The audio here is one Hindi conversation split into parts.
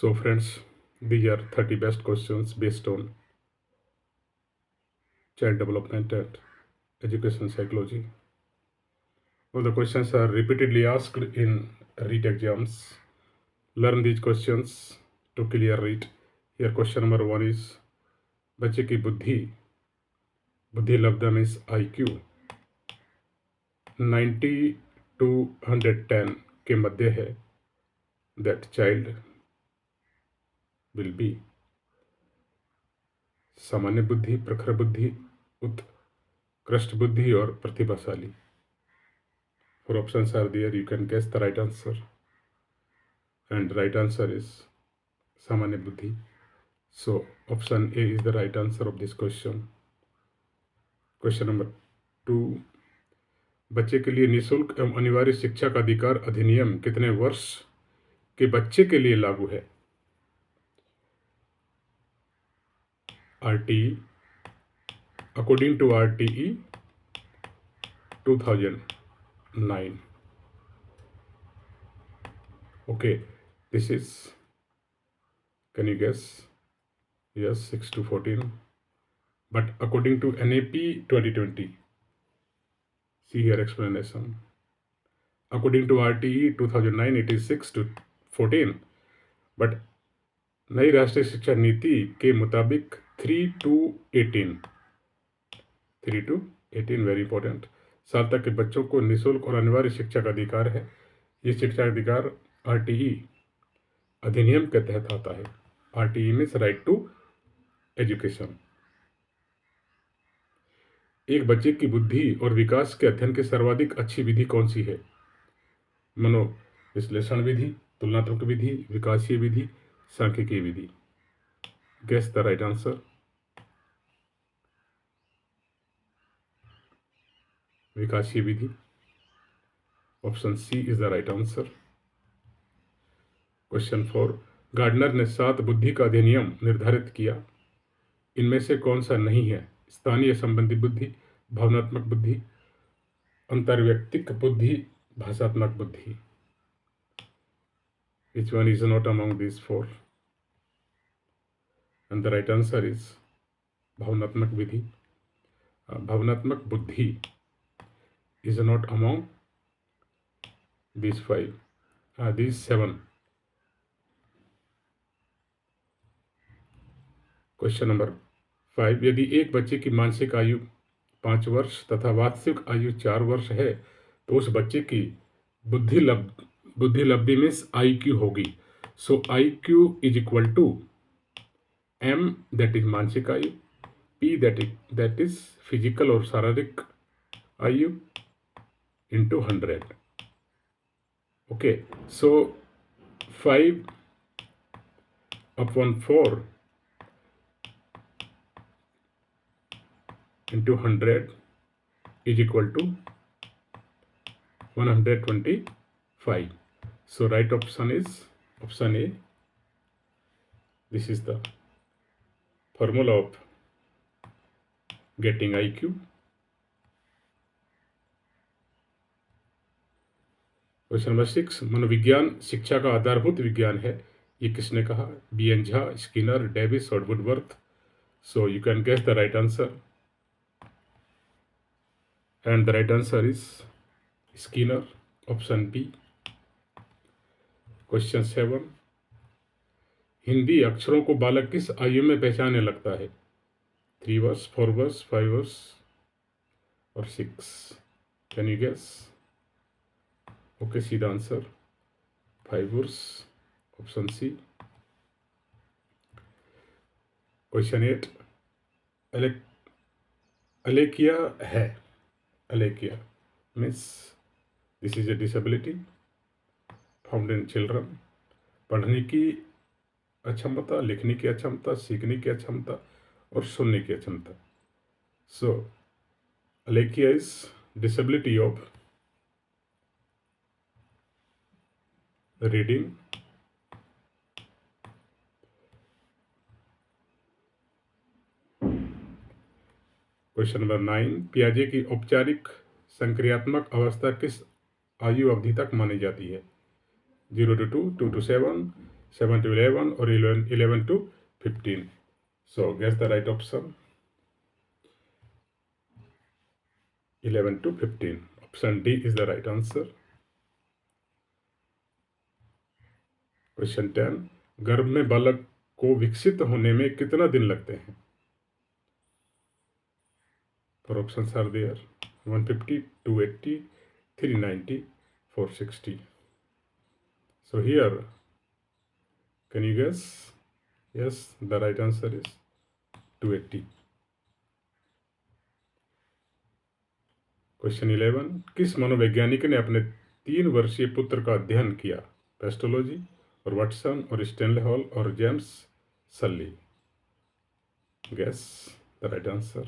So friends, these are 30 best questions based on child development and education psychology. All the questions are repeatedly asked in REIT exams. Learn these questions to clear REIT. Here question number 1 is बच्चे की बुद्धि लब्धा मीन्स IQ 90 to 110 के मध्य है. That child will be सामान्य बुद्धि, प्रखर बुद्धि, उत्कृष्ट बुद्धि और प्रतिभाशाली. Four options are there. You can guess the right answer. And the right answer is Samanya Buddhi. So option A is the right answer of this question. Question number 2. बच्चे के लिए निःशुल्क एवं अनिवार्य शिक्षा का अधिकार अधिनियम कितने वर्ष के बच्चे के लिए लागू है? RTE. According to RTE 2009. Okay, this is, can you guess? Yes, 6 to 14. But according to NAP 2020, see here explanation. According to RTE 2009, it is 6 to 14. But नई राष्ट्रीय शिक्षा नीति के मुताबिक 3 to 18, 3 to 18 वेरी इंपॉर्टेंट, साल तक के बच्चों को निःशुल्क और अनिवार्य शिक्षा का अधिकार है. ये शिक्षा का अधिकार RTE अधिनियम के तहत आता है. RTE means right to education. एक बच्चे की बुद्धि और विकास के अध्ययन की सर्वाधिक अच्छी विधि कौन सी है? मनोविश्लेषण विधि, तुलनात्मक विधि, विकासीय विधि, सांख्यिकीय विधि. Guess the right answer. विकासीय विधि. Option C is the right answer. Question 4. Gardner ने 7 बुद्धि का अधिनियम निर्धारित किया. इनमें से कौन सा नहीं है? स्थानीय संबंधी बुद्धि, भावनात्मक बुद्धि, अंतर्वैयक्तिक बुद्धि, भाषात्मक बुद्धि. Which one is not among these 4? And the right answer is भावनात्मक विधि. भावनात्मक बुद्धि is not among these 5, these 7. Question number 5. यदि एक बच्चे की मानसिक आयु 5 वर्ष तथा वास्तविक आयु 4 वर्ष है तो उस बच्चे की बुद्धि लब्धि मीन्स IQ होगी. So IQ is equal to M, that is मानसिक आयु, P दैट इज फिजिकल और शारीरिक आयु, into 100. Okay, so 5/4 into 100 is equal to 125. So right option is option A. This is the formula of getting IQ. Question number 6. मनोविज्ञान शिक्षा का आधारभूत विज्ञान है. ये किसने कहा? BN झा, स्किनर, डेविस और Woodworth. So you can guess the right answer. And the right answer is Skinner, option B. Question 7. हिंदी अक्षरों को बालक किस आयु में पहचानने लगता है? 3 वर्ष, 4 वर्ष, 5 वर्ष और 6. Can you guess? Okay, see the answer 5 वर्ष, ऑप्शन सी. क्वेश्चन 8. अलेकिया है. Alekia means this is a disability found in children. पढ़ने की अक्षमता, लिखने की अक्षमता, सीखने की अक्षमता और सुनने की अक्षमता. So Alekia is disability of reading, question number 9. पियाजे की औपचारिक संक्रियात्मक अवस्था किस आयु अवधि तक मानी जाती है? 0 to 2, 2 to 7, 7 to 11 or 11 to 15. So guess the right option. 11 to 15. Option D is the right answer. Question 10. गर्भ में बालक को विकसित होने में कितना दिन लगते हैं? For options are there: 150, 280, 390, 460. So here, can you guess? Yes, the right answer is 280. Question 11. किस मनोवैज्ञानिक ने अपने 3 वर्षीय पुत्र का अध्ययन किया? पेस्टोलॉजी और वाटसन और स्टैनले हॉल और James Salli? Guess the right answer.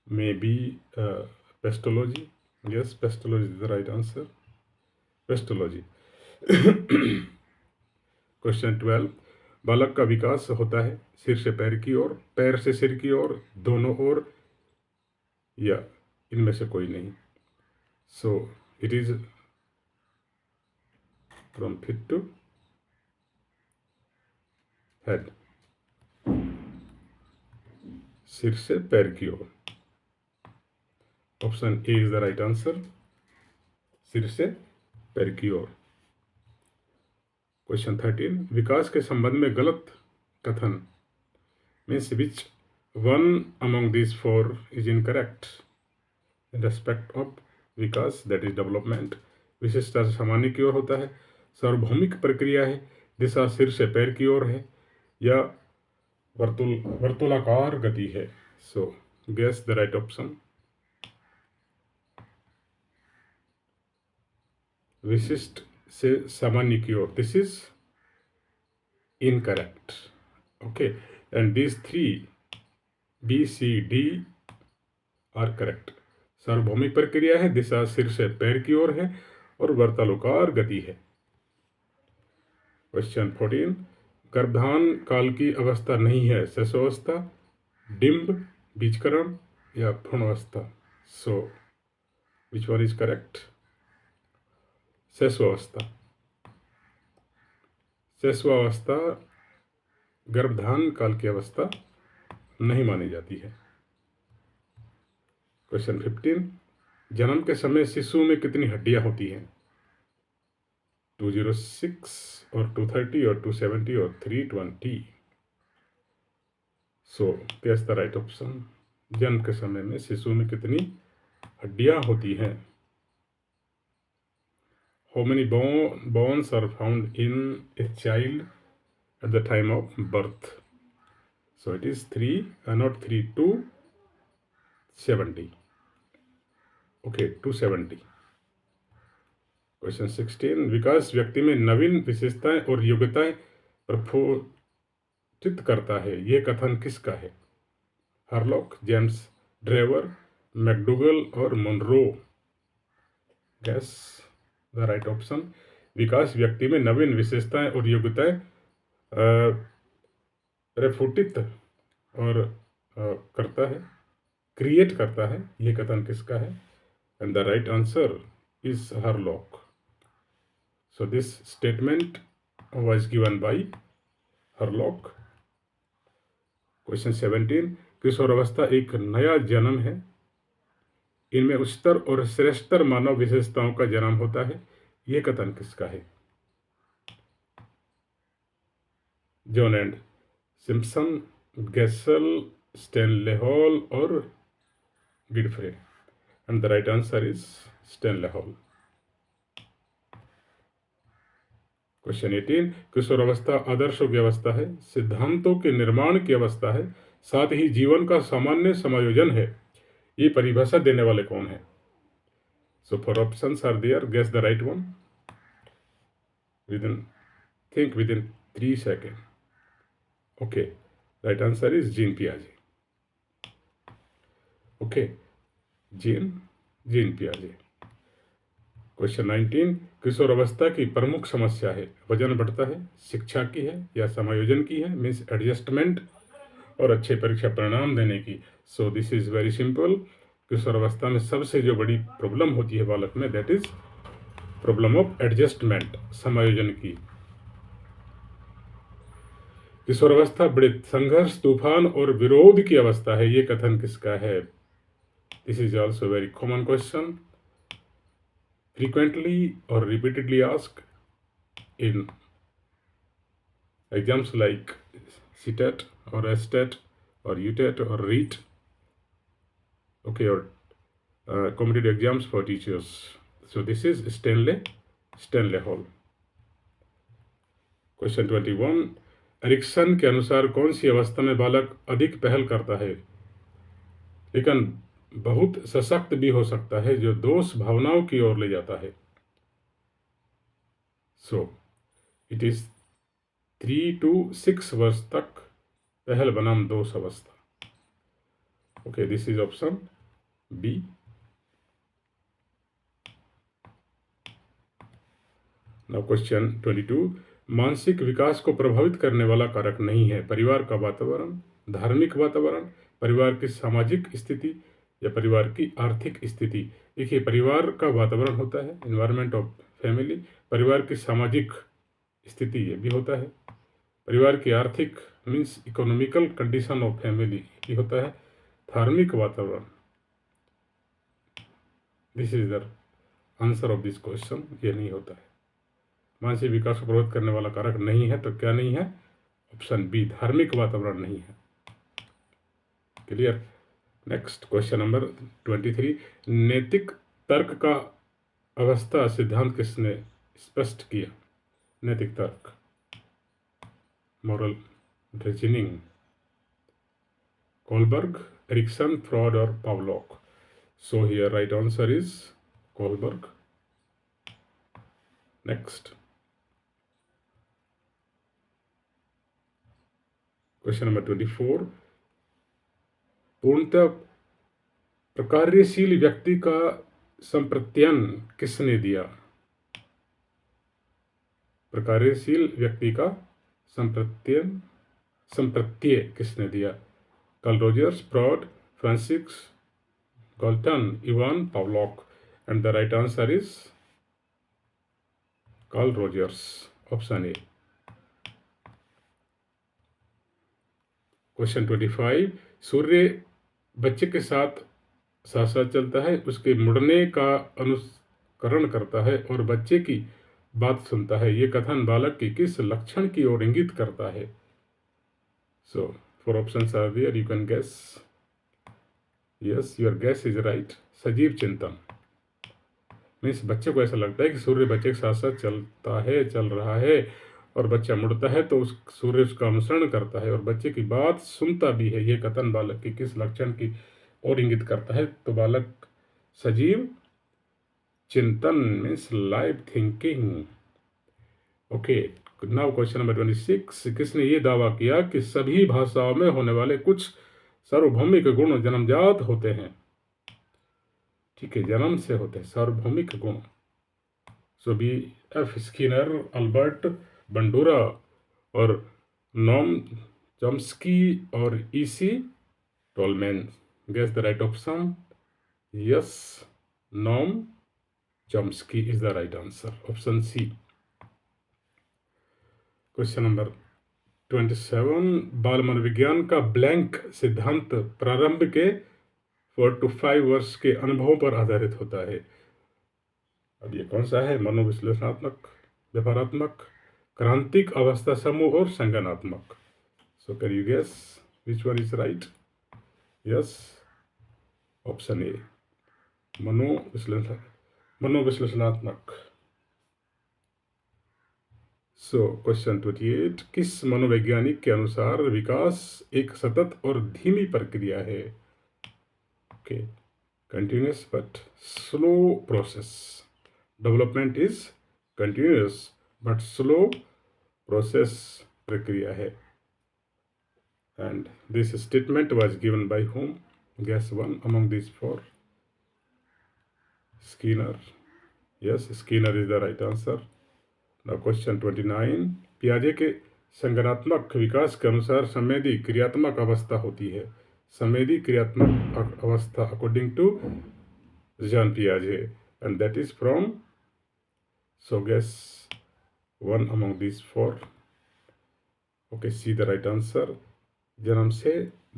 Maybe Pestology. Yes, Pestology is the right answer. Pestology. Question 12. बालक का विकास होता है सिर से पैर की ओर, पैर से सिर की ओर, दोनों ओर, या इनमें से कोई नहीं? So it is from feet to head. सिर से पैर की ओर. Option A is the right answer. सिर से पैर की ओर. क्वेश्चन 13. विकास के संबंध में गलत कथन means which one among this 4 is incorrect in respect of Vikas, that is development. विशिष्टता सामान्य की ओर होता है, सार्वभौमिक प्रक्रिया है, दिशा सिर से पैर की ओर है, या वर्तुलाकार गति है. So guess the right option. विशिष्ट से सामान्य की ओर, this is incorrect. Okay, and these 3 B, C, D are correct. सार्वभौमिक प्रक्रिया है, दिशा सिर से पैर की ओर है, और वर्तुलाकार गति है. क्वेश्चन 14. गर्भाधान काल की अवस्था नहीं है शैशवावस्था, डिंब, बीजकरण, या भ्रूणावस्था? सो विच वन इज करेक्ट? शैशवावस्था. शैशवावस्था गर्भधान काल की अवस्था नहीं मानी जाती है. क्वेश्चन 15. जन्म के समय शिशु में कितनी हड्डियां होती हैं? 206 और 230 और 270 और 320. सो गेस द राइट ऑप्शन. जन्म के समय में शिशु में कितनी हड्डियां होती हैं? How many bones are found in a child at the time of birth? So it is 3, not 3, 270. Okay, 270. Question 16. विकास व्यक्ति में नवीन विशेषताएं और योग्यताएं प्रस्फुटित करता है, यह कथन किसका है? हार्लॉक, जेम्स ड्रेवर, मैकडूगल और Monroe? Guess the right option. विकास व्यक्ति में नवीन विशेषताएं और योग्यताएं प्रस्फुटित और करता है, क्रिएट करता है, यह कथन किसका है? And the right answer is Hurlock. So this statement was given by Harlock. Question 17. किशोरावस्था एक नया जन्म है, इनमें उच्चतर और श्रेष्ठतर मानव विशेषताओं का जन्म होता है, यह कथन किसका है? John and Simpson, Gesell, Stanley Hall और Godfrey? And the right answer is Stanley Hall. Question 18. किशोरावस्था आदर्श अवस्था है, सिद्धांतों के निर्माण की अवस्था है, साथ ही जीवन का सामान्य समायोजन है, ये परिभाषा देने वाले कौन है? So four options are there. Guess the right one. think within 3 seconds. Okay, right answer is Jean Piaget. Okay, Jean Piaget. Question 19. किशोर अवस्था की प्रमुख समस्या है, वजन बढ़ता है, शिक्षा की है, या समायोजन की है, मीन्स एडजस्टमेंट और अच्छे परीक्षा परिणाम देने की? So this is very simple. किशोर अवस्था में सबसे जो बड़ी प्रॉब्लम होती है बालक में, that is problem of adjustment, समायोजन की। किशोरावस्था बड़े संघर्ष, तूफान और विरोध की अवस्था है, ये कथन किसका है? This is also very common question, frequently or repeatedly asked in exams like CTET or STET or UTET or REET, okay, or competitive exams for teachers. So this is Stanley Hall. Question 21, Ericsson के अनुसार कौन सी अवस्था में बालक अधिक पहल करता है, लेकिन बहुत सशक्त भी हो सकता है, जो दोष भावनाओं की ओर ले जाता है? सो इट इज 3 to 6 वर्ष तक पहल बनाम दोष अवस्था। Okay, this is option B. Now question 22, मानसिक विकास को प्रभावित करने वाला कारक नहीं है, परिवार का वातावरण, धार्मिक वातावरण, परिवार की सामाजिक स्थिति या परिवार की आर्थिक स्थिति? देखिए, परिवार का वातावरण होता है, एनवायरनमेंट ऑफ फैमिली, परिवार की सामाजिक स्थिति ये भी होता है, परिवार की आर्थिक means economical condition of family भी होता है, धार्मिक वातावरण। This is the answer of this question, ये नहीं होता है। मानसिक विकास को प्रभावित करने वाला कारक नहीं है, तो क्या नहीं है? ऑप्शन बी, धार्मिक वातावरण नहीं है। क्लियर? नेक्स्ट क्वेश्चन नंबर 23, नैतिक तर्क का अवस्था सिद्धांत किसने स्पष्ट किया? नैतिक तर्क, moral reasoning, Kohlberg, Erikson, Freud और Pavlov? So here right answer is Kohlberg. Next question number 24, पूर्णतः प्रकार्यशील व्यक्ति का संप्रत्ययन किसने दिया? प्रकार्यशील व्यक्ति का संप्रत्यय किसने दिया? Carl Rogers, Freud, Francis Galton, Ivan Pavlov? And the right answer is Carl Rogers, option A. Question 25, सूर्य बच्चे के साथ साथ साथ चलता है, उसके मुड़ने का अनुकरण करता है और बच्चे की बात सुनता है, ये कथन बालक की किस लक्षण की ओर इंगित करता है? So four options are there, you can guess. Yes, your guess is right, सजीव चिंतन। मीन्स बच्चे को ऐसा लगता है कि सूर्य बच्चे के साथ साथ चल रहा है और बच्चा मुड़ता है तो उस सूर्य उसका अनुसरण करता है और बच्चे की बात सुनता भी है, ये कथन बालक की किस लक्षण की और इंगित करता है? तो बालक सजीव चिंतन means live thinking. Okay, now question number 26, किसने ये दावा किया कि सभी भाषाओं में होने वाले कुछ सार्वभौमिक गुण जन्मजात होते हैं? ठीक है, जन्म से होते हैं सार्वभौमिक गुण। So B F Skinner, Albert Bandura और नॉम चॉम्स्की और E C Tolman? Guess the right option. Yes, Noam Chomsky is the right answer. Option C. Question number 27, बाल मनोविज्ञान का ब्लैंक सिद्धांत प्रारंभ के 4 to 5 वर्ष के अनुभवों पर आधारित होता है। अब ये कौन सा है? मनोविश्लेषणात्मक, व्यवहारात्मक, क्रांतिक अवस्था समूह और संज्ञानात्मक? So can you guess which one is right? Yes, option A, मनोविश्लेषणात्मक। सो क्वेश्चन 28, किस मनोवैज्ञानिक के अनुसार विकास एक सतत और धीमी प्रक्रिया है? Okay, continuous but slow process. Development is continuous but slow process प्रक्रिया है। And this statement was given by whom? Guess one among these four. Skinner. Yes, Skinner is the right answer. Now question 29, पियाजे के संज्ञानात्मक विकास के अनुसार संवेदी क्रियात्मक अवस्था होती है। संवेदी क्रियात्मक अवस्था अकॉर्डिंग टू जॉन पियाजे, and that is from So guess one among these four. Okay, see the right answer. जन्म से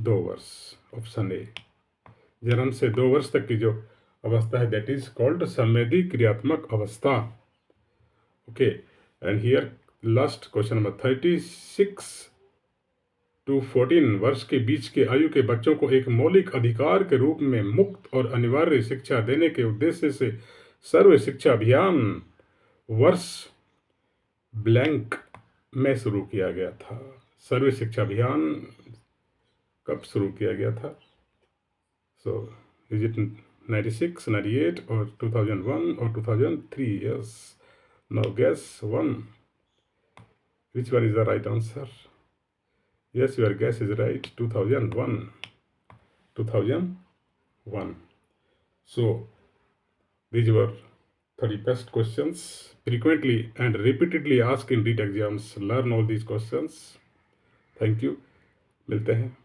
2 वर्ष, ऑप्शन ए। जन्म से 2 वर्ष तक की जो अवस्था है दैट इज कॉल्ड संवेदी क्रियात्मक अवस्था। Okay, and here last question number 36 to 14 वर्ष के बीच के आयु के बच्चों को एक मौलिक अधिकार के रूप में मुक्त और अनिवार्य शिक्षा देने के उद्देश्य से सर्व शिक्षा अभियान वर्ष ब्लैंक में शुरू किया गया था। सर्व शिक्षा अभियान कब शुरू किया गया था? सो इज इट 96, 98 और 2001 और 2003? Yes, now guess one, which one is the right answer? Yes, your guess is right, 2001. 2001. So these were 30 best questions frequently and repeatedly asked in REIT exams. Learn all these questions. Thank you. मिलते हैं